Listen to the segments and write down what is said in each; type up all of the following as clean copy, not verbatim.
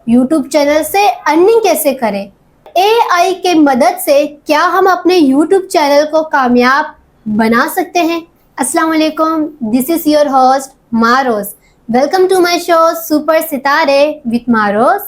YouTube channel से earning कैसे करें? एआई के मदद से क्या हम अपने यूट्यूब चैनल को कामयाब बना सकते हैं? अस्सलाम वालेकुम, this is your host Maroz. Welcome to my show super Sitare with Maroz.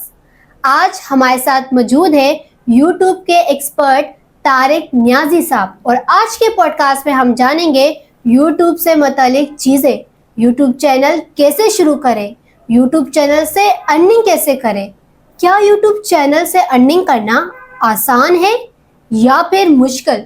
आज हमारे साथ मौजूद है यूट्यूब के एक्सपर्ट तारिक नियाजी साहब और आज के पॉडकास्ट में हम जानेंगे यूट्यूब से मुतालिक चीज़ें। यूट्यूब चैनल कैसे शुरू करें, यूट्यूब चैनल से अर्निंग कैसे करें, क्या यूट्यूब चैनल से अर्निंग करना आसान है या फिर मुश्किल,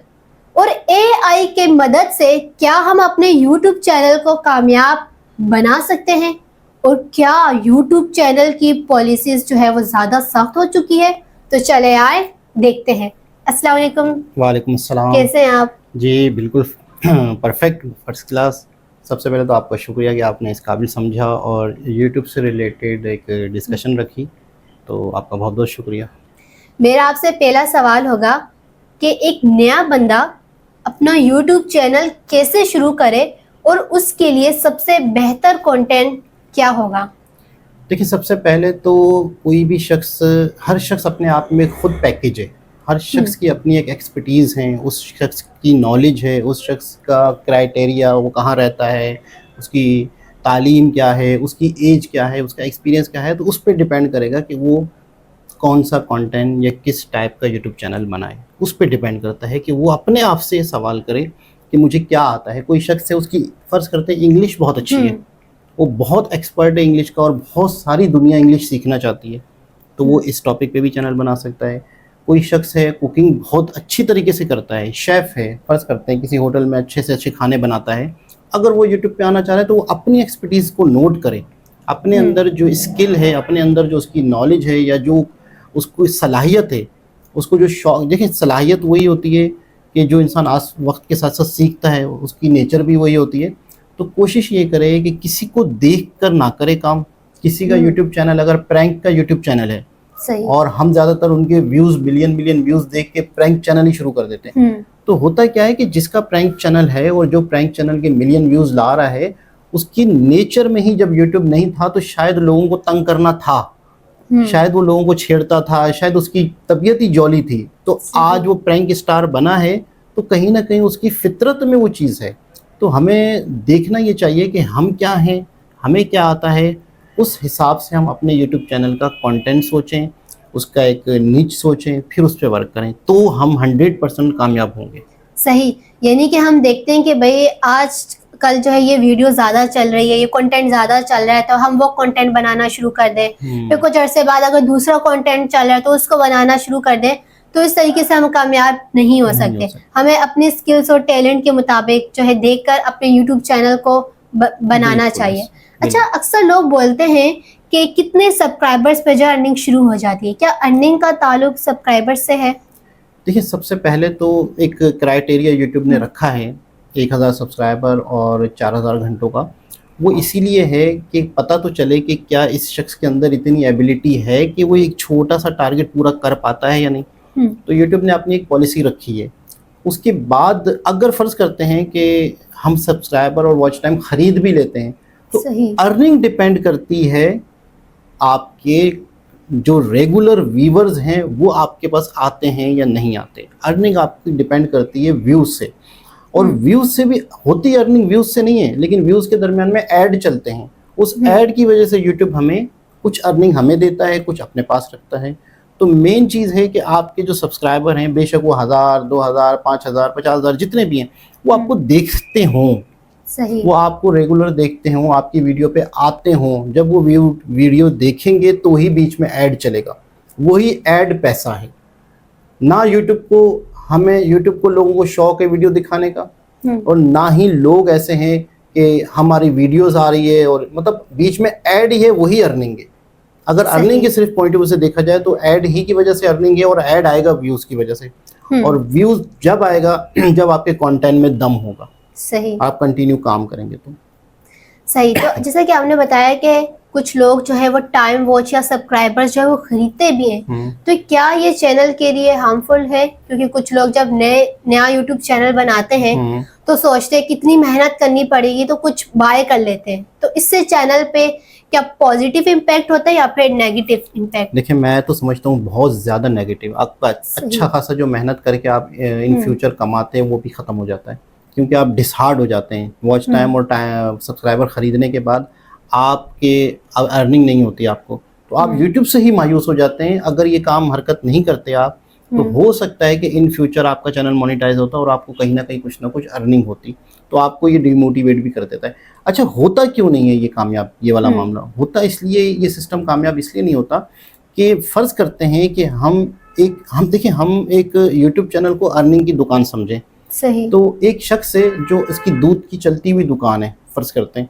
और एआई के मदद से क्या हम अपने यूट्यूब चैनल को कामयाब बना सकते हैं, और क्या यूट्यूब चैनल की पॉलिसीज जो है वो ज़्यादा सख्त हो चुकी है। तो चले आए देखते हैं। अस्सलाम वालेकुम। वालेकुम अस्सलाम। कैसे हैं आप? जी बिल्कुल परफेक्ट, फर्स्ट क्लास। सबसे पहले तो आपका शुक्रिया कि आपने इस काबिल समझा और यूट्यूब से रिलेटेड एक डिस्कशन रखी, तो आपका बहुत बहुत शुक्रिया। मेरा आपसे पहला सवाल होगा कि एक नया बंदा अपना यूट्यूब चैनल कैसे शुरू करे और उसके लिए सबसे बेहतर कंटेंट क्या होगा? देखिए, सबसे पहले तो कोई भी शख्स, हर शख्स अपने आप में खुद पैकेज है। हर शख्स की अपनी एक एक्सपर्टीज़ है, उस शख्स की नॉलेज है, उस शख्स का क्राइटेरिया, वो कहाँ रहता है, उसकी तालीम क्या है, उसकी एज क्या है, उसका एक्सपीरियंस क्या है, तो उस पर डिपेंड करेगा कि वो कौन सा कंटेंट या किस टाइप का यूट्यूब चैनल बनाए। उस पर डिपेंड करता है कि वो अपने आप से सवाल करे कि मुझे क्या आता है। कोई शख्स है, उसकी फ़र्ज़ करते हैं इंग्लिश बहुत अच्छी है, वो बहुत एक्सपर्ट है इंग्लिश का और बहुत सारी दुनिया इंग्लिश सीखना चाहती है, तो वो इस टॉपिक पे भी चैनल बना सकता है। कोई शख्स है कुकिंग बहुत अच्छी तरीके से करता है, शेफ़ है, फ़र्ज़ करते हैं किसी होटल में अच्छे से अच्छे खाने बनाता है, अगर वो यूट्यूब पे आना चाह रहा है तो वो अपनी एक्सपर्टीज़ को नोट करे, अपने अंदर जो स्किल है, अपने अंदर जो उसकी नॉलेज है या जो उसको सलाहियत है, उसको जो शौक, देखिए सलाहियत वही होती है कि जो इंसान आज वक्त के साथ साथ सीखता है, उसकी नेचर भी वही होती है। तो कोशिश ये करे कि किसी को देख कर ना करे काम। किसी का यूट्यूब चैनल अगर प्रैंक का यूट्यूब चैनल है, सही। और और हम ज़्यादातर उनके व्यूज़ मिलियन व्यूज़ देख के प्रैंक चैनल ही शुरू कर देते हैं। तो होता क्या है कि जिसका प्रैंक चैनल है और जो प्रैंक चैनल के मिलियन व्यूज़ ला रहा है, उसकी नेचर में ही जब यूट्यूब नहीं था तो शायद लोगों को तंग करना था, शायद वो लोगों को छेड़ता था, शायद उसकी तबीयत ही जौली थी। तो आज वो प्रैंक स्टार बना है तो कहीं ना कहीं उसकी फितरत में वो चीज़ है। तो हमें देखना ये चाहिए कि हम क्या हैं, हमें क्या आता है, उस हिसाब से हम अपने यूट्यूब चैनल का कंटेंट सोचें, उसका एक नीच सोचें, फिर उस पर वर्क करें, तो हम 100% कामयाब होंगे। सही, यानी कि हम देखते हैं कि भाई आज कल जो है ये वीडियो ज़्यादा चल रही है, ये कंटेंट ज़्यादा चल रहा है, तो हम वो कंटेंट बनाना शुरू कर दें। फिर कुछ अरसे बाद अगर दूसरा कंटेंट चल रहा है तो उसको बनाना शुरू कर दें। तो इस तरीके से हम कामयाब नहीं हो सकते। हमें अपने स्किल्स और टैलेंट के मुताबिक जो है देखकर अपने यूट्यूब चैनल को बनाना चाहिए। अच्छा, अक्सर लोग बोलते हैं कि कितने सब्सक्राइबर्स पे जो अर्निंग शुरू हो जाती है, क्या अर्निंग का ताल्लुक सब्सक्राइबर से है? देखिए, सबसे पहले तो एक क्राइटेरिया यूट्यूब ने रखा है 1000 सब्सक्राइबर और 4000 घंटों का। वो इसीलिए है कि पता तो चले कि क्या इस शख्स के अंदर इतनी एबिलिटी है कि वो एक छोटा सा टारगेट पूरा कर पाता है या नहीं। तो यूट्यूब ने अपनी एक पॉलिसी रखी है। उसके बाद अगर फ़र्ज़ करते हैं कि हम सब्सक्राइबर और वॉच टाइम ख़रीद भी लेते हैं, तो अर्निंग डिपेंड करती है आपके जो रेगुलर व्यूवर्स हैं वो आपके पास आते हैं या नहीं आते। अर्निंग आपकी डिपेंड करती है व्यूज़ से, और व्यूज़ से भी होती है अर्निंग, व्यूज़ से नहीं है, लेकिन व्यूज़ के दरमियान में ऐड चलते हैं। उस ऐड की वजह से यूट्यूब हमें कुछ अर्निंग हमें देता है, कुछ अपने पास रखता है। तो मेन चीज़ है कि आपके जो सब्सक्राइबर हैं, बेशक वो 1000, 2000, 5000, 50,000 जितने भी हैं, वो आपको देखते हों, सही, वो आपको रेगुलर देखते हों, आपकी वीडियो पे आते हों। जब वो वीडियो देखेंगे तो ही बीच में ऐड चलेगा, वही ऐड पैसा है ना। यूट्यूब को लोगों को शौक है वीडियो दिखाने का, और ना ही लोग ऐसे हैं कि हमारी वीडियोस आ रही है और मतलब बीच में ऐड ही है, वही अर्निंग है। अगर अर्निंग के सिर्फ पॉइंट ऑफ व्यू से देखा जाए तो ऐड ही की वजह से अर्निंग है, और ऐड आएगा व्यूज़ की वजह से। और व्यूज़ जब आएगा जब आपके कंटेंट में दम होगा, सही, आप कंटिन्यू काम करेंगे तो सही। तो जैसा कि आपने बताया कि कुछ लोग जो है वो टाइम वॉच या सब्सक्राइबर्स जो है वो खरीदते भी हैं, तो क्या ये चैनल के लिए हार्मफुल है? क्योंकि कुछ लोग जब नया यूट्यूब चैनल बनाते हैं तो सोचते हैं कितनी मेहनत करनी पड़ेगी, तो कुछ बाय कर लेते हैं। तो इससे चैनल पे क्या पॉजिटिव इम्पैक्ट होता है या फिर नेगेटिव इम्पैक्ट? देखिए, मैं तो समझता हूँ बहुत ज़्यादा नेगेटिव। आपका अच्छा खासा जो मेहनत करके आप इन फ्यूचर कमाते हैं वो भी ख़त्म हो जाता है, क्योंकि आप डिसहार्ड हो जाते हैं। वॉच टाइम और सब्सक्राइबर ख़रीदने के बाद आपके अर्निंग नहीं होती आपको, तो आप यूट्यूब से ही मायूस हो जाते हैं। अगर ये काम हरकत नहीं करते आप, तो हो सकता है कि इन फ्यूचर आपका चैनल मोनेटाइज होता और आपको कहीं ना कहीं कुछ ना कुछ अर्निंग होती, तो आपको ये डिमोटिवेट भी कर देता है। अच्छा, होता क्यों नहीं है ये कामयाब, ये वाला मामला? होता इसलिए, ये सिस्टम कामयाब इसलिए नहीं होता कि फ़र्ज़ करते हैं कि हम एक यूट्यूब चैनल को अर्निंग की दुकान समझें। सही। तो एक शख्स है जो इसकी दूध की चलती हुई दुकान है, फ़र्ज़ करते हैं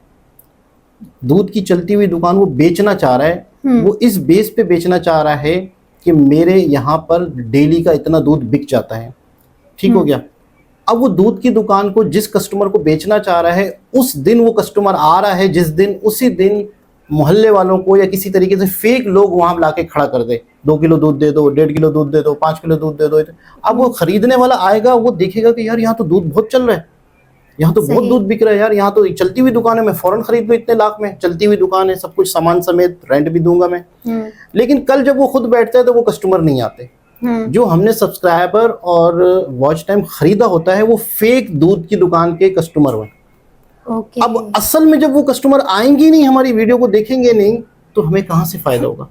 दूध की चलती हुई दुकान वो बेचना चाह रहा है। वो इस बेस पे बेचना चाह रहा है कि मेरे यहाँ पर डेली का इतना दूध बिक जाता है, ठीक हो गया। अब वो दूध की दुकान को जिस कस्टमर को बेचना चाह रहा है, उस दिन वो कस्टमर आ रहा है जिस दिन, उसी दिन मोहल्ले वालों को या किसी तरीके से फेक लोग वहां ला के खड़ा कर दे, 2 किलो दूध दे दो, 1.5 किलो दूध दे दो, 5 किलो दूध दे दो। अब वो खरीदने वाला आएगा, वो देखेगा कि यार यहाँ तो दूध बहुत चल रहा है, यहाँ तो बहुत दूध बिक रहा है, यार यहाँ तो चलती हुई दुकान है, मैं फौरन खरीद लूं इतने लाख में, चलती हुई दुकान है, सब कुछ सामान समेत, रेंट भी दूंगा मैं। लेकिन कल जब वो खुद बैठता है तो वो कस्टमर नहीं आते। जो हमने सब्सक्राइबर और वॉच टाइम खरीदा होता है वो फेक दूध की दुकान के कस्टमर हुए। अब असल में जब वो कस्टमर आएंगे नहीं, हमारी वीडियो को देखेंगे नहीं, तो हमें कहाँ से फायदा होगा?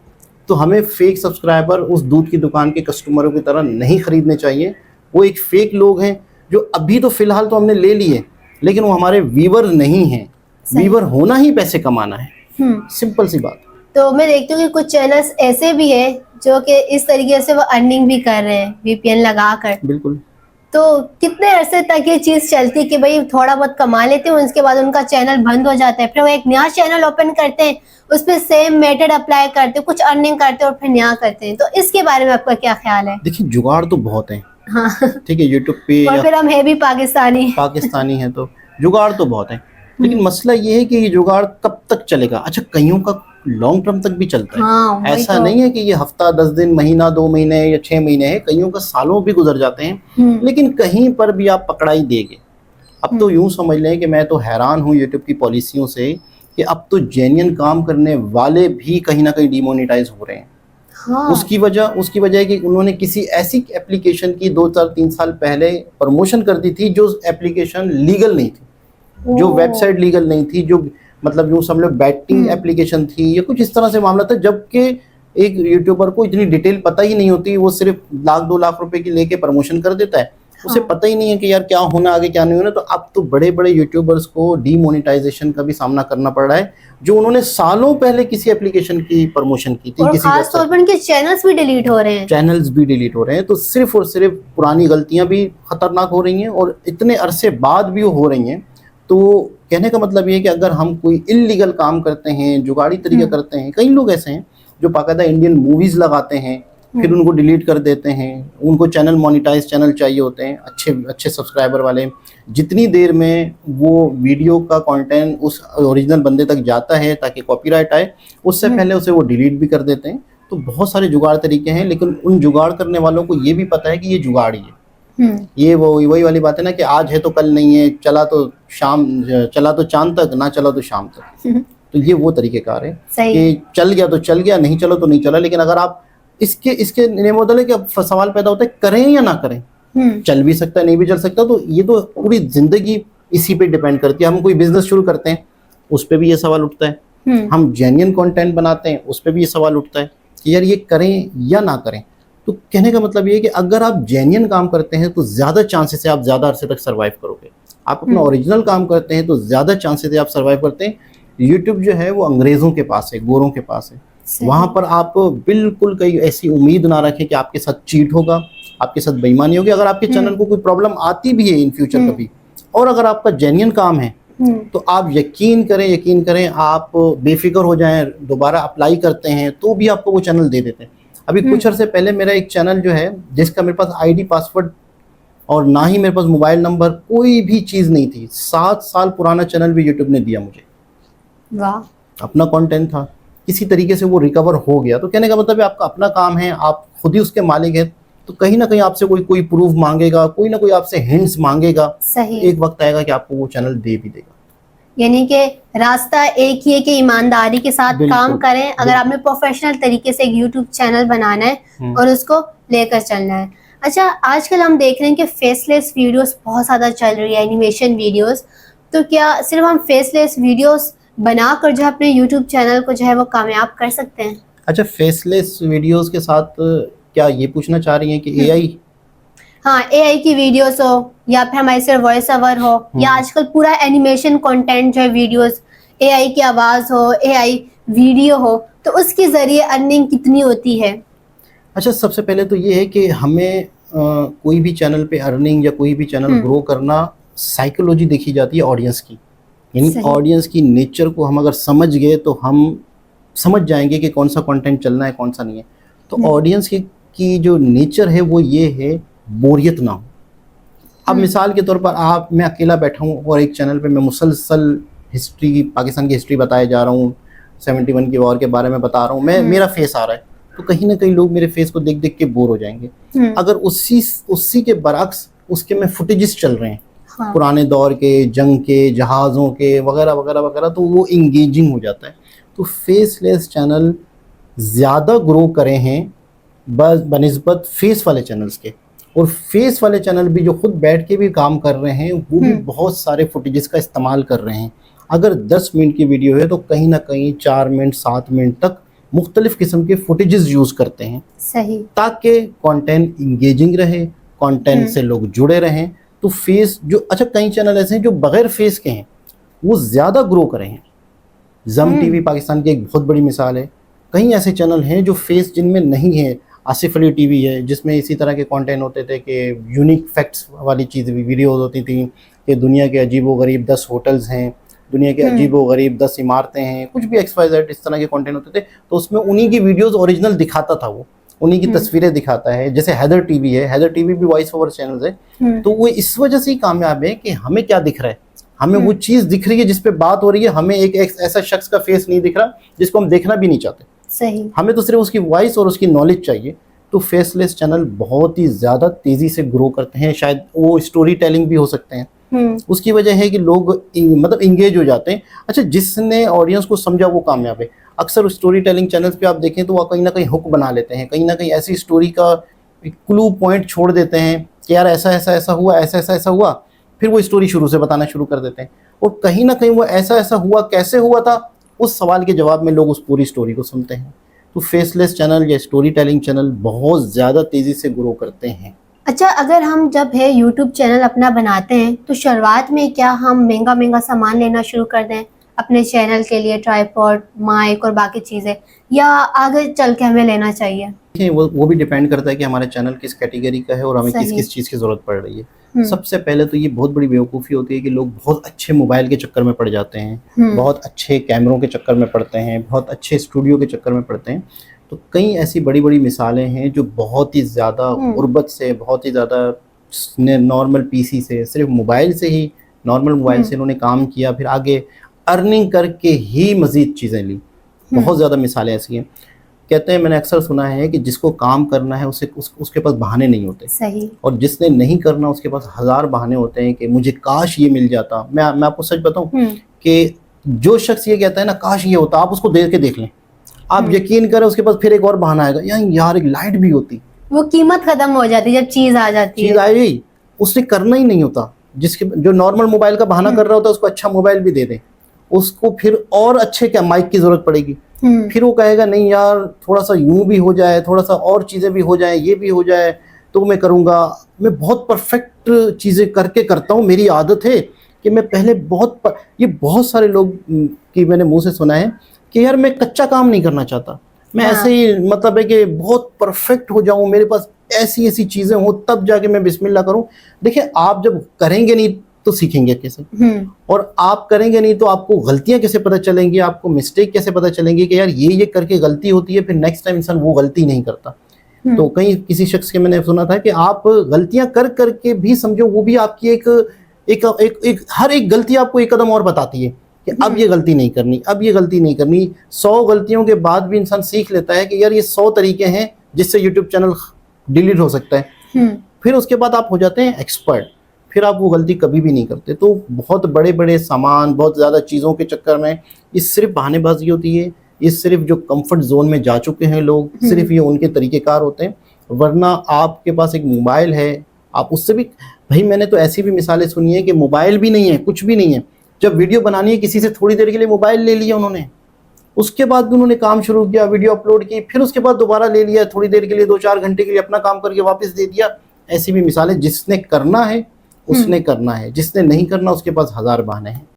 तो हमें फेक सब्सक्राइबर उस दूध की दुकान के कस्टमरों की तरह नहीं खरीदने चाहिए। वो एक फेक लोग हैं जो अभी तो फिलहाल तो हमने ले लिए, लेकिन वो हमारे व्यूवर नहीं हैं। व्यूवर होना ही पैसे कमाना है, सिंपल सी बात। तो मैं देखती हूँ कि कुछ चैनल्स ऐसे भी है जो कि इस तरीके से वो अर्निंग भी कर रहे हैं वीपीएन लगाकर। बिल्कुल। तो कितने अरसे तक ये चीज चलती है कि भाई थोड़ा बहुत कमा लेते हैं, उसके बाद उनका चैनल बंद हो जाता है, फिर वो एक नया चैनल ओपन करते हैं, उस पर सेम मेथड अप्लाई करते हैं, कुछ अर्निंग करते हैं और फिर नया करते हैं। तो इसके बारे में आपका क्या ख्याल है? देखिए, जुगाड़ तो बहुत है। हाँ, ठीक है, यूट्यूब पे और फिर हम है भी पाकिस्तानी है, तो जुगाड़ तो बहुत है। लेकिन मसला ये है कि ये जुगाड़ कब तक चलेगा? अच्छा, कईयों का लॉन्ग टर्म तक भी चलता है। हाँ, ऐसा नहीं है कि ये हफ्ता 10 दिन, महीना 2 महीने या 6 महीने है, कईयों का सालों भी गुजर जाते हैं। लेकिन कहीं पर भी आप पकड़ाई देंगे। अब तो यूं समझ लें कि मैं तो हैरान हूँ यूट्यूब की पॉलिसियों से कि अब तो जेन्युइन काम करने वाले भी कहीं ना कहीं डिमोनेटाइज हो रहे हैं। हाँ। उसकी वजह है कि उन्होंने किसी ऐसी एप्लीकेशन की 2-3 साल पहले प्रमोशन कर दी थी जो एप्लीकेशन लीगल नहीं थी, जो वेबसाइट लीगल नहीं थी, जो मतलब यूँ समझ लो बैटिंग एप्लीकेशन थी या कुछ इस तरह से मामला था। जबकि एक यूट्यूबर को इतनी डिटेल पता ही नहीं होती, वो सिर्फ 1-2 लाख रुपए की लेके प्रमोशन कर देता है। उसे पता ही नहीं है कि यार क्या होना आगे, क्या नहीं होना। तो अब तो बड़े बड़े यूट्यूबर्स को डीमोनेटाइजेशन का भी सामना करना पड़ रहा है, जो उन्होंने सालों पहले किसी एप्लीकेशन की प्रमोशन की थी। और खास तौर पर उनके चैनल्स भी डिलीट हो रहे हैं। तो सिर्फ और सिर्फ पुरानी गलतियां भी खतरनाक हो रही हैं और इतने अरसे बाद भी वो हो रही हैं। तो कहने का मतलब ये है कि अगर हम कोई इल्लीगल काम करते हैं, जुगाड़ी तरीका करते हैं, कई लोग ऐसे हैं जो बाकायदा इंडियन मूवीज लगाते हैं, फिर उनको डिलीट कर देते हैं। उनको चैनल मोनेटाइज चैनल चाहिए होते हैं, अच्छे सब्सक्राइबर वाले। जितनी देर में वो वीडियो का कंटेंट उस ओरिजिनल बंदे तक जाता है ताकि कॉपीराइट आए, उससे पहले उसे वो डिलीट भी कर देते हैं। तो बहुत सारे जुगाड़ तरीके हैं, लेकिन उन जुगाड़ करने वालों को ये भी पता है कि ये जुगाड़ ही है। ये वही वाली बात है ना कि आज है तो कल नहीं है, चला तो चांद तक, ना चला तो शाम तक। तो ये वो तरीकेकार है कि चल गया तो चल गया, नहीं चला तो नहीं चला। लेकिन अगर आप इसके नियमों है कि सवाल पैदा होता है करें या ना करें। चल भी सकता है, नहीं भी चल सकता। तो ये तो पूरी जिंदगी इसी पे डिपेंड करती है। हम कोई बिजनेस शुरू करते हैं, उस पर भी ये सवाल उठता है। हम जेन्युइन कंटेंट बनाते हैं, उस पर भी ये सवाल उठता है कि यार ये करें या ना करें। तो कहने का मतलब ये है कि अगर आप जेन्युइन काम करते हैं तो ज़्यादा चांसेस है आप ज़्यादा अरसे तक सर्वाइव करोगे। आप अपना ओरिजिनल काम करते हैं तो ज़्यादा चांसेस है आप सर्वाइव करते हैं। यूट्यूब जो है वो अंग्रेज़ों के पास है, गोरों के पास है। वहाँ पर आप बिल्कुल कहीं ऐसी उम्मीद ना रखें कि आपके साथ चीट होगा, आपके साथ बेईमानी होगी। अगर आपके चैनल को कोई प्रॉब्लम आती भी है इन फ्यूचर कभी, और अगर आपका जेन्युइन काम है, तो आप यकीन करें आप बेफिक्र हो जाएं, दोबारा अप्लाई करते हैं तो भी आपको वो चैनल दे देते हैं। अभी कुछ अर्से पहले मेरा एक चैनल जो है, जिसका मेरे पास आईडी पासवर्ड और ना ही मेरे पास मोबाइल नंबर, कोई भी चीज़ नहीं थी, 7 साल पुराना चैनल भी यूट्यूब ने दिया मुझे। वाह। अपना कंटेंट था, किसी तरीके से वो रिकवर हो गया। तो कहने का मतलब है आपका अपना काम है, आप खुद ही उसके मालिक हैं। तो कहीं ना कहीं आपसे कोई प्रूफ मांगेगा, कोई ना कोई आपसे हिंट्स मांगेगा। सही। एक वक्त आएगा कि आपको वो चैनल दे भी देगा। यानी कि रास्ता एक ही है कि ईमानदारी के साथ बिल्कुल, काम करें। अगर आपने प्रोफेशनल तरीके से एक यूट्यूब चैनल बनाना है और उसको लेकर चलना है। अच्छा, आजकल हम देख रहे हैं कि फेसलेस वीडियोस बहुत ज़्यादा चल रही है, एनिमेशन वीडियोस। तो क्या सिर्फ हम फेसलेस वीडियोस बनाकर जो है अपने यूट्यूब चैनल को जो है वो कामयाब कर सकते हैं? अच्छा, फेसलेस वीडियोस के साथ क्या ये पूछना चाह रही हैं कि एआई? हाँ, एआई की वीडियोस हो या फिर हमारे सिर्फ वॉइस ओवर हो, या आजकल पूरा एनिमेशन कंटेंट जो है वीडियोस, एआई की आवाज़ हो, एआई वीडियो हो, तो उसके ज़रिए अर्निंग कितनी होती है? अच्छा, सबसे पहले तो ये है कि हमें कोई भी चैनल पे अर्निंग या कोई भी चैनल ग्रो करना, साइकोलॉजी देखी जाती है ऑडियंस की। यानी सही। ऑडियंस की नेचर को हम अगर समझ गए तो हम समझ जाएंगे कि कौन सा कंटेंट चलना है, कौन सा नहीं है। तो ऑडियंस की जो नेचर है वो ये है, बोरियत ना हो। अब मिसाल के तौर पर मैं अकेला बैठा हूँ और एक चैनल पे मैं मुसलसल हिस्ट्री, पाकिस्तान की हिस्ट्री बताया जा रहा हूँ, 71 की वॉर के बारे में बता रहा हूँ, मेरा फेस आ रहा है, तो कहीं ना कहीं लोग मेरे फेस को देख देख के बोर हो जाएंगे। अगर उसी के बरक्स उसके में फुटेजेस चल रहे हैं, हाँ। पुराने दौर के, जंग के, जहाज़ों के वगैरह वगैरह वगैरह, तो वो इंगेजिंग हो जाता है। तो फेसलेस चैनल ज़्यादा ग्रो करे हैं बस बनिस्बत फेस वाले चैनल्स के। और फेस वाले चैनल भी जो खुद बैठ के भी काम कर रहे हैं वो भी बहुत सारे फुटेजेस का इस्तेमाल कर रहे हैं। अगर 10 मिनट की वीडियो है तो कहीं ना कहीं 4 मिनट 7 मिनट तक मुख्तलिफ किस्म के फुटेजेस यूज़ करते हैं। सही। ताकि कंटेंट इंगेजिंग रहे, कंटेंट से लोग जुड़े रहें। तो फेस जो, अच्छा कई चैनल ऐसे हैं जो बगैर फेस के हैं, वो ज़्यादा ग्रो करे हैं। जम टीवी पाकिस्तान की एक बहुत बड़ी मिसाल है। कई ऐसे चैनल हैं जो फेस जिनमें नहीं है। आसिफ अली टीवी है जिसमें इसी तरह के कंटेंट होते थे कि यूनिक फैक्ट्स वाली चीज़ वीडियोस होती थी कि दुनिया के अजीबोगरीब 10 होटल्स हैं, दुनिया के अजीबोगरीब 10 इमारतें हैं, कुछ भी XYZ इस तरह के कंटेंट होते थे। तो उसमें उन्हीं की वीडियोस ओरिजिनल दिखाता था, वो उन्हीं की तस्वीरें दिखाता है। जैसे हैदर टीवी है, हैदर टीवी भी वॉइस ओवर चैनल है। तो वो इस वजह से ही कामयाब है कि हमें क्या दिख रहा है, हमें वो चीज़ दिख रही है जिस पे बात हो रही है। हमें एक ऐसा शख्स का फेस नहीं दिख रहा जिसको हम देखना भी नहीं चाहते। सही। हमें तो सिर्फ उसकी वॉइस और उसकी नॉलेज चाहिए। तो फेसलेस चैनल बहुत ही ज़्यादा तेज़ी से ग्रो करते हैं। शायद वो स्टोरी टेलिंग भी हो सकते हैं। उसकी वजह है कि लोग मतलब इंगेज हो जाते हैं। अच्छा, जिसने ऑडियंस को समझा वो कामयाब है। अक्सर स्टोरी टेलिंग चैनल्स पे आप देखें तो वो कहीं ना कहीं हुक बना लेते हैं, कहीं ना कहीं ऐसी स्टोरी का एक क्लू पॉइंट छोड़ देते हैं कि यार ऐसा ऐसा ऐसा हुआ, ऐसा ऐसा ऐसा हुआ, फिर वो स्टोरी शुरू से बताना शुरू कर देते हैं। और कहीं ना कहीं वो ऐसा ऐसा हुआ, कैसे हुआ था, उस सवाल के जवाब में लोग उस पूरी स्टोरी को सुनते हैं। तो फेसलेस चैनल या स्टोरी टेलिंग चैनल बहुत ज़्यादा तेज़ी से ग्रो करते हैं। अच्छा, अगर हम जब है यूट्यूब चैनल अपना बनाते हैं तो शुरुआत में क्या हम महंगा महंगा सामान लेना शुरू कर दें अपने चैनल के लिए, ट्राइपॉड, माइक और बाकी चीज़ें, या आगे चल के हमें लेना चाहिए? देखिए, वो भी डिपेंड करता है कि हमारा चैनल किस कैटेगरी का है और हमें किस किस चीज़ की ज़रूरत पड़ रही है। सबसे पहले तो ये बहुत बड़ी बेवकूफ़ी होती है कि लोग बहुत अच्छे मोबाइल के चक्कर में पड़ जाते हैं, बहुत अच्छे कैमरों के चक्कर में पड़ते हैं, बहुत अच्छे स्टूडियो के चक्कर में पड़ते हैं। तो कई ऐसी बड़ी बड़ी मिसालें हैं जो बहुत ही ज़्यादा गुर्बत से, बहुत ही ज़्यादा नॉर्मल पीसी से, सिर्फ मोबाइल से ही, नॉर्मल मोबाइल से इन्होंने काम किया, फिर आगे अर्निंग करके ही मज़ीद चीज़ें ली। बहुत ज़्यादा मिसालें ऐसी हैं। कहते हैं, मैंने अक्सर सुना है कि जिसको काम करना है उसके पास बहाने नहीं होते। सही। और जिसने नहीं करना उसके पास 1000 बहाने होते हैं कि मुझे काश ये मिल जाता। मैं आपको सच बताऊं कि जो शख्स ये कहता है ना काश ये होता, आप उसको देख लें, आप यकीन करें उसके पास फिर एक और बहाना आएगा, यार एक लाइट भी होती। वो कीमत खत्म हो जाती है जब चीज़ आ जाती है। चीज़ आई गई, उसने करना ही नहीं होता। जो नॉर्मल मोबाइल का बहाना कर रहा होता है उसको अच्छा मोबाइल भी दे दें, उसको फिर और अच्छे क्या माइक की जरूरत पड़ेगी, फिर वो कहेगा नहीं यार थोड़ा सा यूं भी हो जाए, थोड़ा सा और चीज़ें भी हो जाए, ये भी हो जाए तो मैं करूँगा। मैं बहुत परफेक्ट चीज़ें करता हूँ, मेरी आदत है कि मैं पहले ये बहुत सारे लोग की मैंने मुंह से सुना है कि यार मैं कच्चा काम नहीं करना चाहता, मैं ऐसे ही मतलब है कि बहुत परफेक्ट हो जाऊँ, मेरे पास ऐसी ऐसी चीज़ें हो तब जाके मैं बिस्मिल्लाह करूँ। देखिए, आप जब करेंगे नहीं तो सीखेंगे कैसे, और आप करेंगे नहीं तो आपको गलतियां कैसे पता चलेंगी, आपको मिस्टेक कैसे पता चलेंगी कि यार ये करके गलती होती है, फिर नेक्स्ट टाइम इंसान वो गलती नहीं करता। तो कहीं किसी शख्स के मैंने सुना था कि आप गलतियां कर करके भी समझो वो भी आपकी एक हर एक गलती आपको एक कदम और बताती है कि अब ये गलती नहीं करनी, अब ये गलती नहीं करनी। 100 गलतियों के बाद भी इंसान सीख लेता है कि यार ये 100 तरीके हैं जिससे यूट्यूब चैनल डिलीट हो सकता है। फिर उसके बाद आप हो जाते हैं एक्सपर्ट। फिर आप वो गलती कभी भी नहीं करते। तो बहुत बड़े बड़े सामान, बहुत ज़्यादा चीज़ों के चक्कर में ये सिर्फ बहानेबाजी होती है। ये सिर्फ जो कंफर्ट जोन में जा चुके हैं लोग, सिर्फ ये उनके तरीक़ेकार होते हैं। वरना आपके पास एक मोबाइल है, आप उससे भी, भाई मैंने तो ऐसी भी मिसालें सुनी है कि मोबाइल भी नहीं है, कुछ भी नहीं है, जब वीडियो बनानी है किसी से थोड़ी देर के लिए मोबाइल ले लिया उन्होंने, उसके बाद भी उन्होंने काम शुरू किया, वीडियो अपलोड की, फिर उसके बाद दोबारा ले लिया थोड़ी देर के लिए, 2-4 घंटे के लिए अपना काम करके वापस दे दिया। ऐसी भी मिसालें, जिसने करना है उसने करना है, जिसने नहीं करना उसके पास हज़ार बहाने हैं।